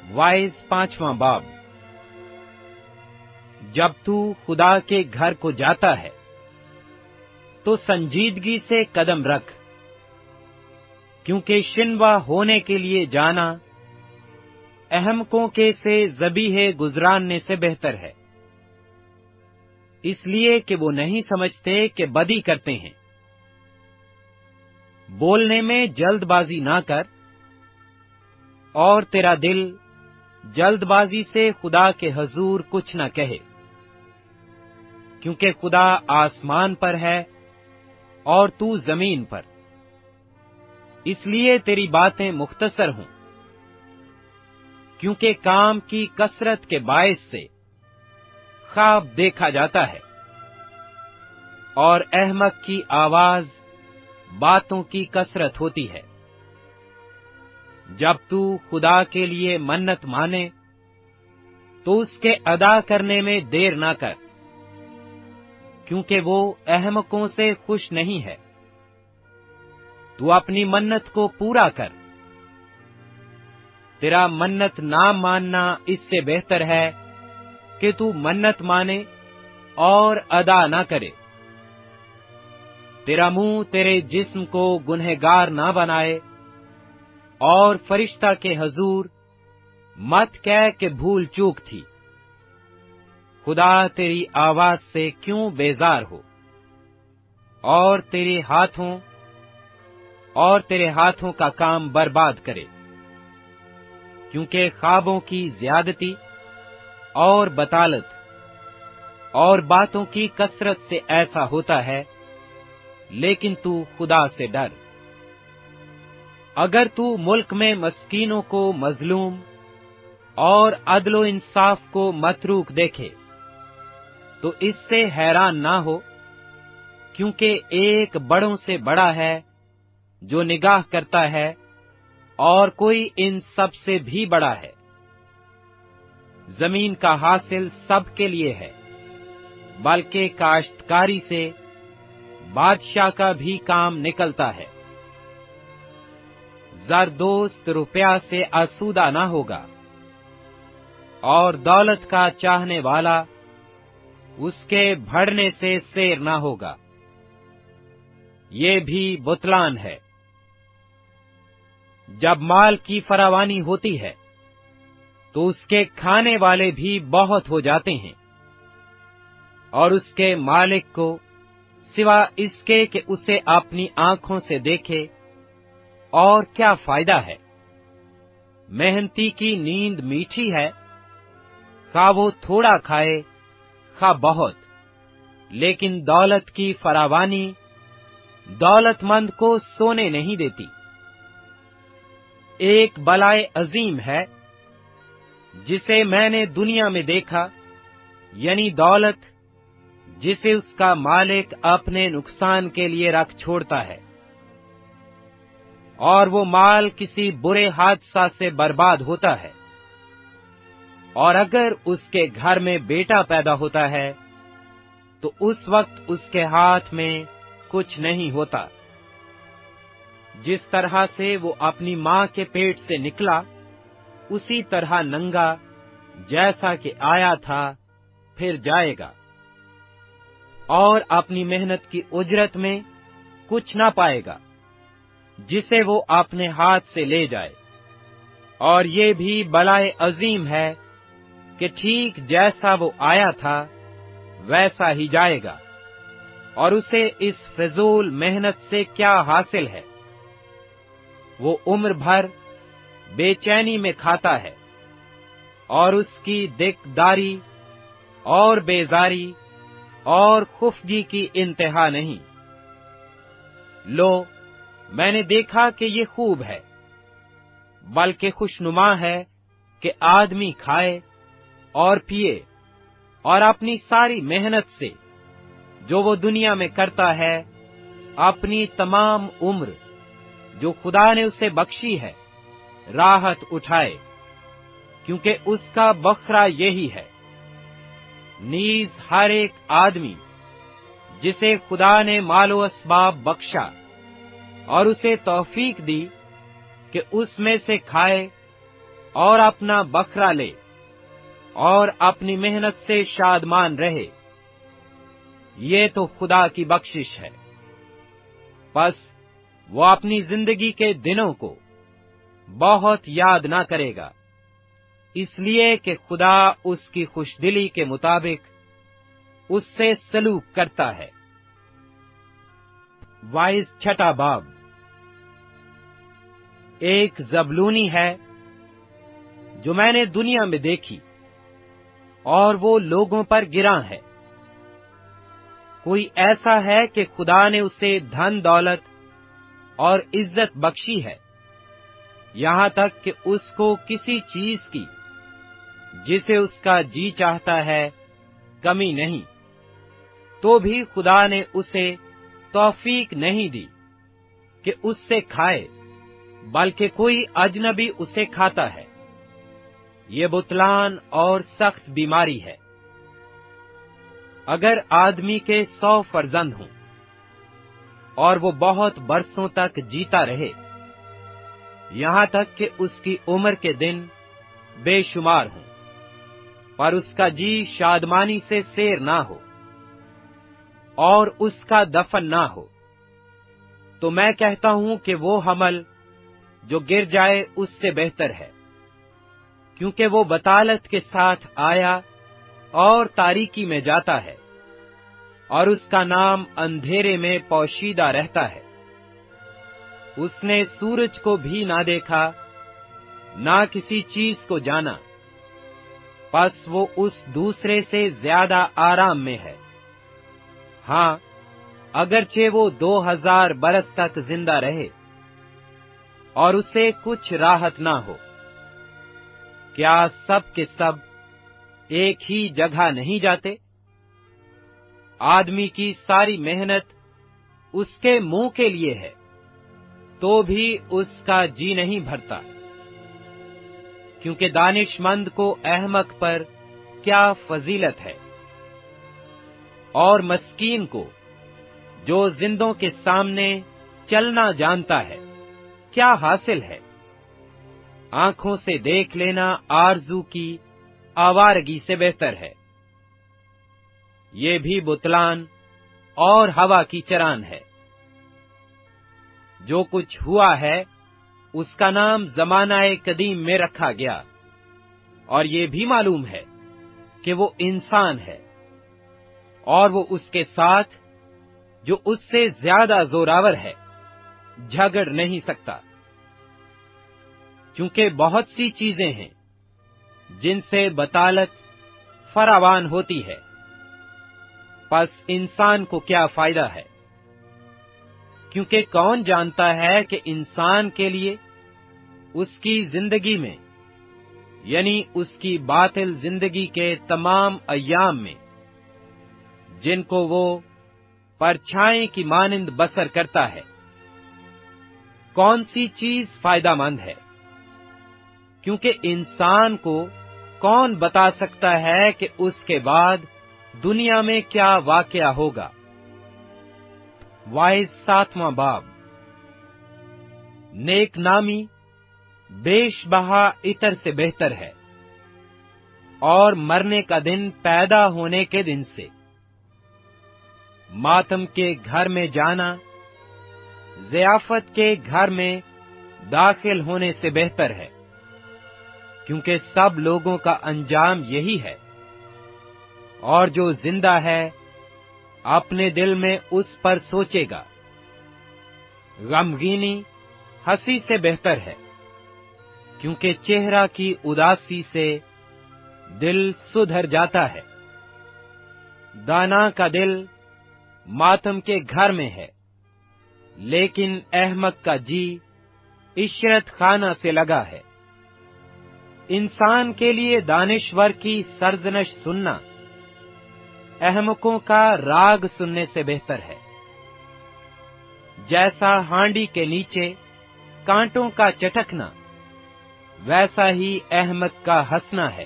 Wise 5واں باب۔ جب تو خدا کے گھر کو جاتا ہے تو سنجیدگی سے قدم رکھ، کیونکہ شنوا ہونے کے لیے جانا احمقوں کے سے ذبیح گزراننے سے بہتر ہے، اس لیے کہ وہ نہیں سمجھتے کہ بدی کرتے ہیں۔ بولنے میں جلد بازی نہ کر، اور تیرا دل جلد بازی سے خدا کے حضور کچھ نہ کہے، کیونکہ خدا آسمان پر ہے اور تو زمین پر، اس لیے تیری باتیں مختصر ہوں، کیونکہ کام کی کثرت کے باعث سے خواب دیکھا جاتا ہے، اور احمق کی آواز باتوں کی کثرت ہوتی ہے۔ جب تو خدا کے لیے منت مانے تو اس کے ادا کرنے میں دیر نہ کر، کیونکہ وہ احمقوں سے خوش نہیں ہے۔ تو اپنی منت کو پورا کر، تیرا منت نہ ماننا اس سے بہتر ہے کہ تو منت مانے اور ادا نہ کرے۔ تیرا منہ تیرے جسم کو گنہگار نہ بنائے، اور فرشتہ کے حضور مت کہہ کہ بھول چوک تھی۔ خدا تیری آواز سے کیوں بیزار ہو، اور تیرے ہاتھوں کا کام برباد کرے، کیونکہ خوابوں کی زیادتی اور بطالت اور باتوں کی کثرت سے ایسا ہوتا ہے، لیکن تو خدا سے ڈر۔ اگر تو ملک میں مسکینوں کو مظلوم اور عدل و انصاف کو متروک دیکھے تو اس سے حیران نہ ہو، کیونکہ ایک بڑوں سے بڑا ہے جو نگاہ کرتا ہے، اور کوئی ان سب سے بھی بڑا ہے۔ زمین کا حاصل سب کے لیے ہے، بلکہ کاشتکاری سے بادشاہ کا بھی کام نکلتا ہے۔ زردوست روپیہ سے آسودہ نہ ہوگا، اور دولت کا چاہنے والا اس کے بڑھنے سے سیر نہ ہوگا، یہ بھی بطلان ہے۔ جب مال کی فراوانی ہوتی ہے تو اس کے کھانے والے بھی بہت ہو جاتے ہیں، اور اس کے مالک کو سوا اس کے کہ اسے اپنی آنکھوں سے دیکھے اور کیا فائدہ ہے۔ محنتی کی نیند میٹھی ہے، خواہ وہ تھوڑا کھائے خواہ بہت، لیکن دولت کی فراوانی دولت مند کو سونے نہیں دیتی۔ ایک بلائے عظیم ہے جسے میں نے دنیا میں دیکھا، یعنی دولت جسے اس کا مالک اپنے نقصان کے لیے رکھ چھوڑتا ہے، اور وہ مال کسی برے حادثہ سے برباد ہوتا ہے، اور اگر اس کے گھر میں بیٹا پیدا ہوتا ہے تو اس وقت اس کے ہاتھ میں کچھ نہیں ہوتا۔ جس طرح سے وہ اپنی ماں کے پیٹ سے نکلا، اسی طرح ننگا جیسا کہ آیا تھا پھر جائے گا، اور اپنی محنت کی اجرت میں کچھ نہ پائے گا جسے وہ اپنے ہاتھ سے لے جائے۔ اور یہ بھی بلائے عظیم ہے کہ ٹھیک جیسا وہ آیا تھا ویسا ہی جائے گا، اور اسے اس فضول محنت سے کیا حاصل ہے۔ وہ عمر بھر بے چینی میں کھاتا ہے، اور اس کی دکداری اور بیزاری اور خفگی کی انتہا نہیں۔ لو، میں نے دیکھا کہ یہ خوب ہے، بلکہ خوشنما ہے کہ آدمی کھائے اور پیے، اور اپنی ساری محنت سے جو وہ دنیا میں کرتا ہے اپنی تمام عمر جو خدا نے اسے بخشی ہے راحت اٹھائے، کیونکہ اس کا بکھرا یہی ہے۔ نیز ہر ایک آدمی جسے خدا نے مال و اسباب بخشا اور اسے توفیق دی کہ اس میں سے کھائے، اور اپنا بکرا لے اور اپنی محنت سے شادمان رہے، یہ تو خدا کی بخشش ہے۔ پس وہ اپنی زندگی کے دنوں کو بہت یاد نہ کرے گا، اس لیے کہ خدا اس کی خوش دلی کے مطابق اس سے سلوک کرتا ہے۔ وائز چھٹا باب۔ ایک زبلونی ہے جو میں نے دنیا میں دیکھی، اور وہ لوگوں پر گراں ہے۔ کوئی ایسا ہے کہ خدا نے اسے دھن دولت اور عزت بخشی ہے، یہاں تک کہ اس کو کسی چیز کی جسے اس کا جی چاہتا ہے کمی نہیں، تو بھی خدا نے اسے توفیق نہیں دی کہ اس سے کھائے، بلکہ کوئی اجنبی اسے کھاتا ہے۔ یہ بطلان اور سخت بیماری ہے۔ اگر آدمی کے 100 فرزند ہوں اور وہ بہت برسوں تک جیتا رہے، یہاں تک کہ اس کی عمر کے دن بے شمار ہوں، پر اس کا جی شادمانی سے سیر نہ ہو اور اس کا دفن نہ ہو، تو میں کہتا ہوں کہ وہ حمل جو گر جائے اس سے بہتر ہے، کیونکہ وہ بطالت کے ساتھ آیا اور تاریکی میں جاتا ہے، اور اس کا نام اندھیرے میں پوشیدہ رہتا ہے۔ اس نے سورج کو بھی نہ دیکھا، نہ کسی چیز کو جانا، پس وہ اس دوسرے سے زیادہ آرام میں ہے۔ ہاں، اگرچہ وہ 2000 برس تک زندہ رہے اور اسے کچھ راحت نہ ہو، کیا سب کے سب ایک ہی جگہ نہیں جاتے؟ آدمی کی ساری محنت اس کے منہ کے لیے ہے، تو بھی اس کا جی نہیں بھرتا، کیونکہ دانش مند کو احمق پر کیا فضیلت ہے، اور مسکین کو جو زندوں کے سامنے چلنا جانتا ہے کیا حاصل ہے؟ آنکھوں سے دیکھ لینا آرزو کی آوارگی سے بہتر ہے۔ یہ بھی بطلان اور ہوا کی چران ہے۔ جو کچھ ہوا ہے اس کا نام زمانہ قدیم میں رکھا گیا، اور یہ بھی معلوم ہے کہ وہ انسان ہے، اور وہ اس کے ساتھ جو اس سے زیادہ زوراور ہے جھگڑ نہیں سکتا، چونکہ بہت سی چیزیں ہیں جن سے بطالت فراوان ہوتی ہے، پس انسان کو کیا فائدہ ہے؟ کیونکہ کون جانتا ہے کہ انسان کے لیے اس کی زندگی میں، یعنی اس کی باطل زندگی کے تمام ایام میں، جن کو وہ پرچھائیں کی مانند بسر کرتا ہے، کون سی چیز فائدہ مند ہے؟ کیونکہ انسان کو کون بتا سکتا ہے کہ اس کے بعد دنیا میں کیا واقعہ ہوگا؟ وائز 7واں باب۔ نیک نامی بیش بہا عطر سے بہتر ہے، اور مرنے کا دن پیدا ہونے کے دن سے۔ ماتم کے گھر میں جانا ضیافت کے گھر میں داخل ہونے سے بہتر ہے، کیونکہ سب لوگوں کا انجام یہی ہے، اور جو زندہ ہے اپنے دل میں اس پر سوچے گا۔ غمگینی ہنسی سے بہتر ہے، کیونکہ چہرہ کی اداسی سے دل سدھر جاتا ہے۔ دانا کا دل ماتم کے گھر میں ہے، لیکن احمق کا جی عشرت خانہ سے لگا ہے۔ انسان کے لیے دانشور کی سرزنش سننا احمقوں کا راگ سننے سے بہتر ہے۔ جیسا ہانڈی کے نیچے کانٹوں کا چٹکنا، ویسا ہی احمق کا ہنسنا ہے،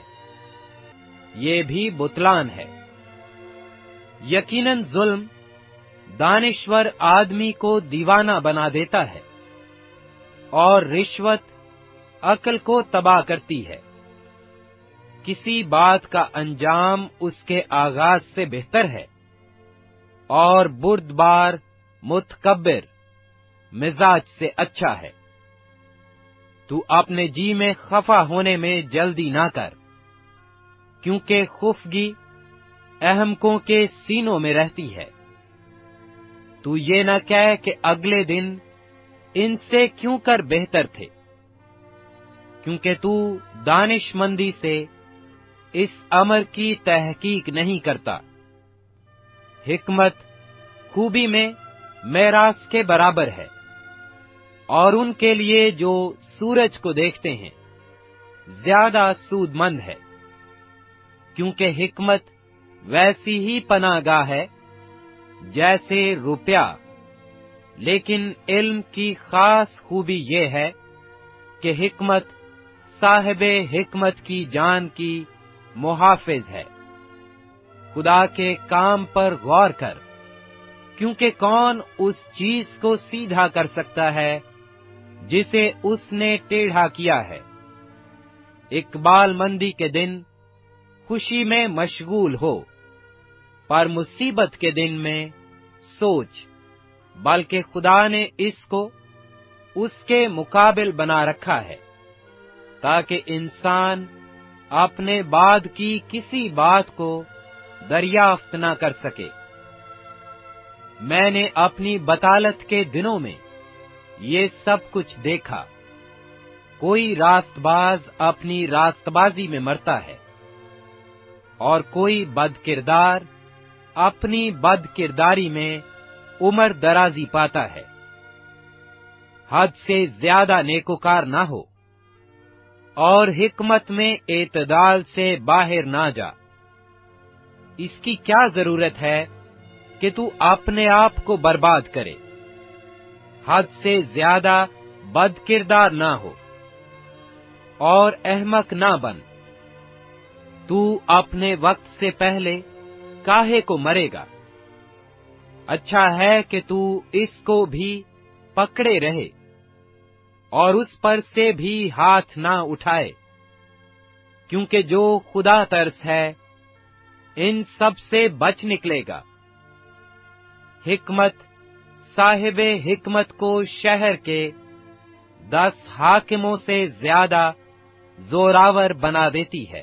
یہ بھی بطلان ہے۔ یقیناً ظلم دانشور آدمی کو دیوانہ بنا دیتا ہے، اور رشوت عقل کو تباہ کرتی ہے۔ کسی بات کا انجام اس کے آغاز سے بہتر ہے، اور بردبار متکبر مزاج سے اچھا ہے۔ تو اپنے جی میں خفا ہونے میں جلدی نہ کر، کیونکہ خفگی احمقوں کے سینوں میں رہتی ہے۔ تو یہ نہ کہہ کہ اگلے دن ان سے کیوں کر بہتر تھے، کیونکہ تو دانش مندی سے اس امر کی تحقیق نہیں کرتا۔ حکمت خوبی میں میراث کے برابر ہے، اور ان کے لیے جو سورج کو دیکھتے ہیں زیادہ سود مند ہے، کیونکہ حکمت ویسی ہی پناہ گاہ ہے جیسے روپیہ۔ لیکن علم کی خاص خوبی یہ ہے کہ حکمت صاحب حکمت کی جان کی محافظ ہے۔ خدا کے کام پر غور کر، کیونکہ کون اس چیز کو سیدھا کر سکتا ہے جسے اس نے ٹیڑھا کیا ہے۔ اقبال مندی کے دن خوشی میں مشغول ہو، پر مصیبت کے دن میں سوچ، بلکہ خدا نے اس کو اس کے مقابل بنا رکھا ہے، تاکہ انسان اپنے بعد کی کسی بات کو دریافت نہ کر سکے۔ میں نے اپنی بطالت کے دنوں میں یہ سب کچھ دیکھا۔ کوئی راست باز اپنی راست بازی میں مرتا ہے، اور کوئی بد کردار اپنی بد کرداری میں عمر درازی پاتا ہے۔ حد سے زیادہ نیکوکار نہ ہو، اور حکمت میں اعتدال سے باہر نہ جا۔ اس کی کیا ضرورت ہے کہ تو اپنے آپ کو برباد کرے؟ حد سے زیادہ بد کردار نہ ہو، اور احمق نہ بن۔ تو اپنے وقت سے پہلے کاہے کو مرے گا؟ اچھا ہے کہ تو اس کو بھی پکڑے رہے، اور اس پر سے بھی ہاتھ نہ اٹھائے، کیونکہ جو خدا ترس ہے ان سب سے بچ نکلے گا۔ حکمت صاحب حکمت کو شہر کے 10 حاکموں سے زیادہ زوراور بنا دیتی ہے،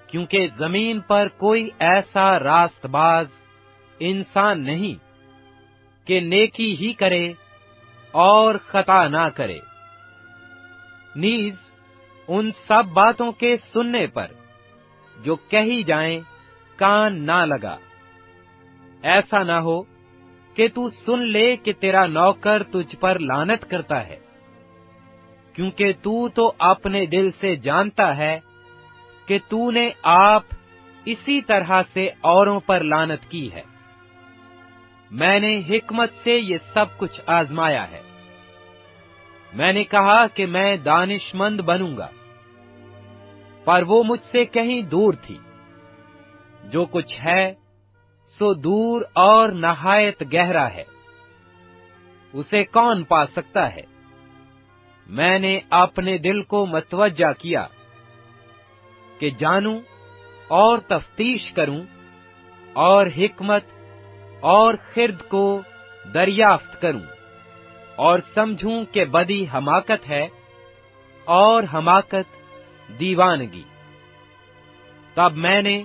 کیونکہ زمین پر کوئی ایسا راست باز انسان نہیں کہ نیکی ہی کرے اور خطا نہ کرے۔ نیز ان سب باتوں کے سننے پر جو کہی جائیں کان نہ لگا، ایسا نہ ہو کہ تو سن لے کہ تیرا نوکر تجھ پر لعنت کرتا ہے، کیونکہ تو اپنے دل سے جانتا ہے کہ تو نے آپ اسی طرح سے اوروں پر لعنت کی ہے۔ میں نے حکمت سے یہ سب کچھ آزمایا ہے۔ میں نے کہا کہ میں دانش مند بنوں گا، پر وہ مجھ سے کہیں دور تھی۔ جو کچھ ہے سو دور اور نہایت گہرا ہے، اسے کون پا سکتا ہے؟ میں نے اپنے دل کو متوجہ کیا کہ جانوں اور تفتیش کروں، اور حکمت اور خرد کو دریافت کروں، اور سمجھوں کہ بدی حماقت ہے اور حماقت دیوانگی۔ تب میں نے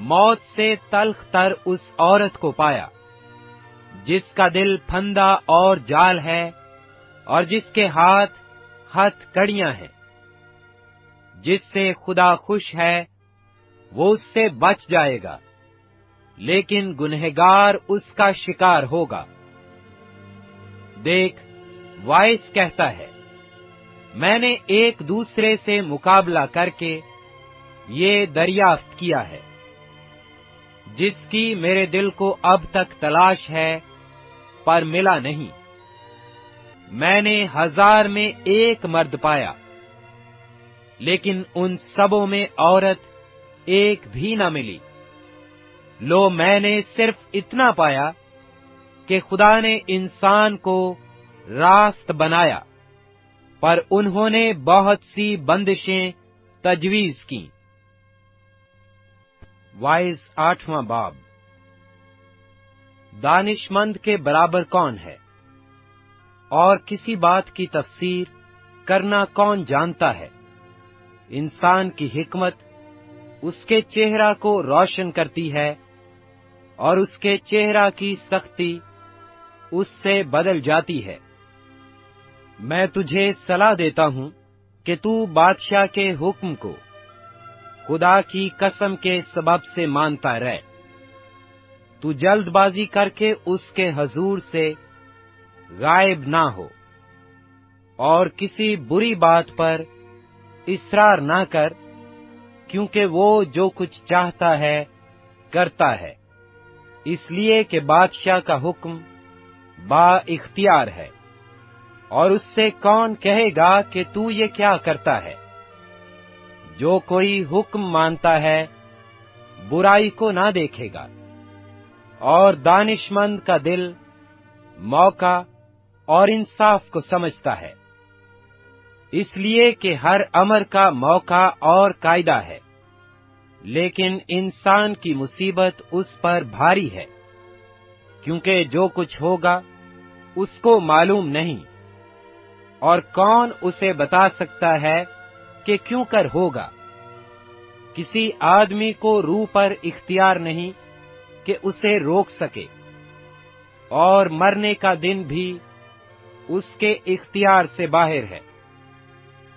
موت سے تلخ تر اس عورت کو پایا جس کا دل پھندا اور جال ہے، اور جس کے ہاتھ ہتھ کڑیاں ہیں۔ جس سے خدا خوش ہے وہ اس سے بچ جائے گا، لیکن گنہگار اس کا شکار ہوگا۔ دیکھ، وائس کہتا ہے، میں نے ایک دوسرے سے مقابلہ کر کے یہ دریافت کیا ہے، جس کی میرے دل کو اب تک تلاش ہے پر ملا نہیں۔ میں نے 1000 میں ایک مرد پایا، لیکن ان سبوں میں عورت ایک بھی نہ ملی۔ لو، میں نے صرف اتنا پایا کہ خدا نے انسان کو راست بنایا، پر انہوں نے بہت سی بندشیں تجویز کی۔ وائز 8واں باب۔ دانش مند کے برابر کون ہے، اور کسی بات کی تفسیر کرنا کون جانتا ہے؟ انسان کی حکمت اس کے چہرہ کو روشن کرتی ہے، اور اس کے چہرہ کی سختی اس سے بدل جاتی ہے۔ میں تجھے صلاح دیتا ہوں کہ تو بادشاہ کے حکم کو خدا کی قسم کے سبب سے مانتا رہ۔ تو جلد بازی کر کے اس کے حضور سے غائب نہ ہو، اور کسی بری بات پر اصرار نہ کر، کیونکہ وہ جو کچھ چاہتا ہے کرتا ہے، اس لیے کہ بادشاہ کا حکم با اختیار ہے، اور اس سے کون کہے گا کہ تو یہ کیا کرتا ہے؟ جو کوئی حکم مانتا ہے برائی کو نہ دیکھے گا، اور دانش مند کا دل موقع اور انصاف کو سمجھتا ہے، اس لیے کہ ہر امر کا موقع اور قاعدہ ہے، لیکن انسان کی مصیبت اس پر بھاری ہے، کیونکہ جو کچھ ہوگا اس کو معلوم نہیں، اور کون اسے بتا سکتا ہے کہ کیوں کر ہوگا؟ کسی آدمی کو روح پر اختیار نہیں کہ اسے روک سکے، اور مرنے کا دن بھی اس کے اختیار سے باہر ہے،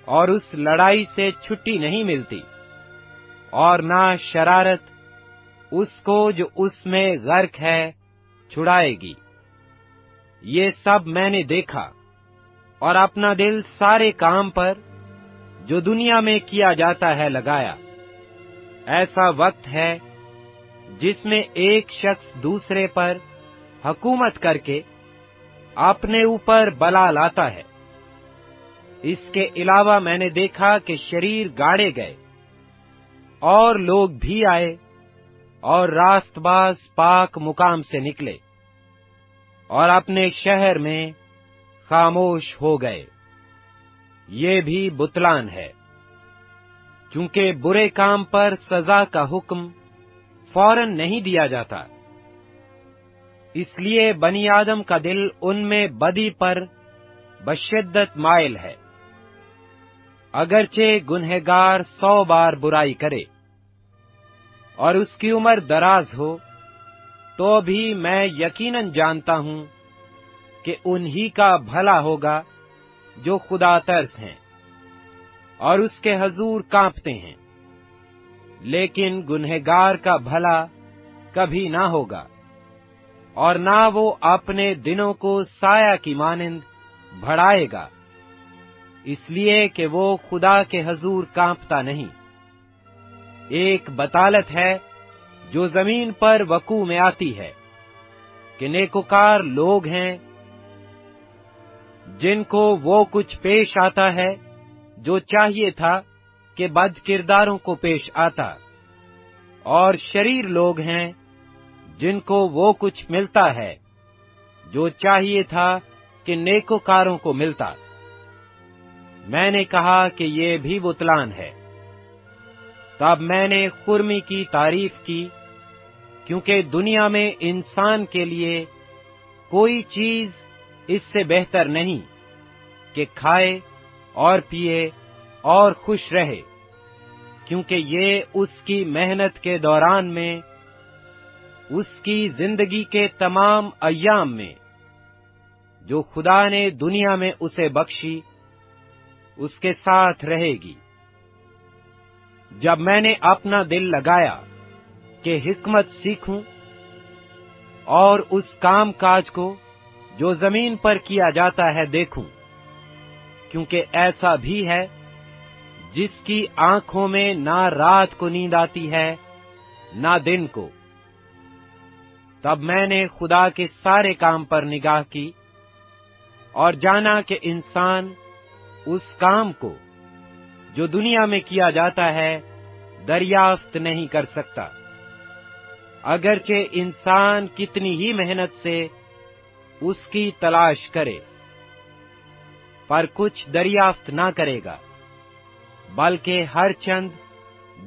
اور اس لڑائی سے چھٹی نہیں ملتی، اور نہ شرارت اس کو جو اس میں غرق ہے چھڑائے گی۔ یہ سب میں نے دیکھا، اور اپنا دل سارے کام پر جو دنیا میں کیا جاتا ہے لگایا۔ ایسا وقت ہے جس میں ایک شخص دوسرے پر حکومت کر کے اپنے اوپر بلا لاتا ہے۔ اس کے علاوہ میں نے دیکھا کہ شریر گاڑے گئے، اور لوگ بھی آئے اور راست باز پاک مقام سے نکلے، اور اپنے شہر میں خاموش ہو گئے۔ یہ بھی بتلان ہے، چونکہ برے کام پر سزا کا حکم فوراً نہیں دیا جاتا، اس لیے بنی آدم کا دل ان میں بدی پر بشدت مائل ہے۔ اگرچہ گنہگار 100 بار برائی کرے اور اس کی عمر دراز ہو، تو بھی میں یقیناً جانتا ہوں کہ انہی کا بھلا ہوگا جو خدا ترس ہیں اور اس کے حضور کانپتے ہیں، لیکن گنہگار کا بھلا کبھی نہ ہوگا، اور نہ وہ اپنے دنوں کو سایہ کی مانند بڑھائے گا، اس لیے کہ وہ خدا کے حضور کانپتا نہیں۔ ایک بطالت ہے جو زمین پر وقوع میں آتی ہے کہ نیکوکار لوگ ہیں جن کو وہ کچھ پیش آتا ہے جو چاہیے تھا کہ بد کرداروں کو پیش آتا، اور شریر لوگ ہیں جن کو وہ کچھ ملتا ہے جو چاہیے تھا کہ نیکوکاروں کو ملتا۔ میں نے کہا کہ یہ بھی بتلان ہے۔ تب میں نے خرمی کی تعریف کی، کیونکہ دنیا میں انسان کے لیے کوئی چیز اس سے بہتر نہیں کہ کھائے اور پیے اور خوش رہے، کیونکہ یہ اس کی محنت کے دوران میں، اس کی زندگی کے تمام ایام میں جو خدا نے دنیا میں اسے بخشی، اس کے ساتھ رہے گی۔ جب میں نے اپنا دل لگایا کہ حکمت سیکھوں اور اس کام کاج کو جو زمین پر کیا جاتا ہے دیکھوں، کیونکہ ایسا بھی ہے جس کی آنکھوں میں نہ رات کو نیند آتی ہے نہ دن کو، تب میں نے خدا کے سارے کام پر نگاہ کی اور جانا کہ انسان اس کام کو جو دنیا میں کیا جاتا ہے دریافت نہیں کر سکتا، اگرچہ انسان کتنی ہی محنت سے اس کی تلاش کرے۔ پر کچھ دریافت نہ کرے گا، بلکہ ہر چند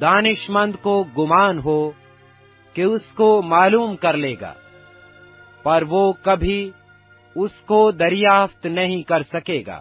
دانش مند کو گمان ہو کہ اس کو معلوم کر لے گا، پر وہ کبھی اس کو دریافت نہیں کر سکے گا۔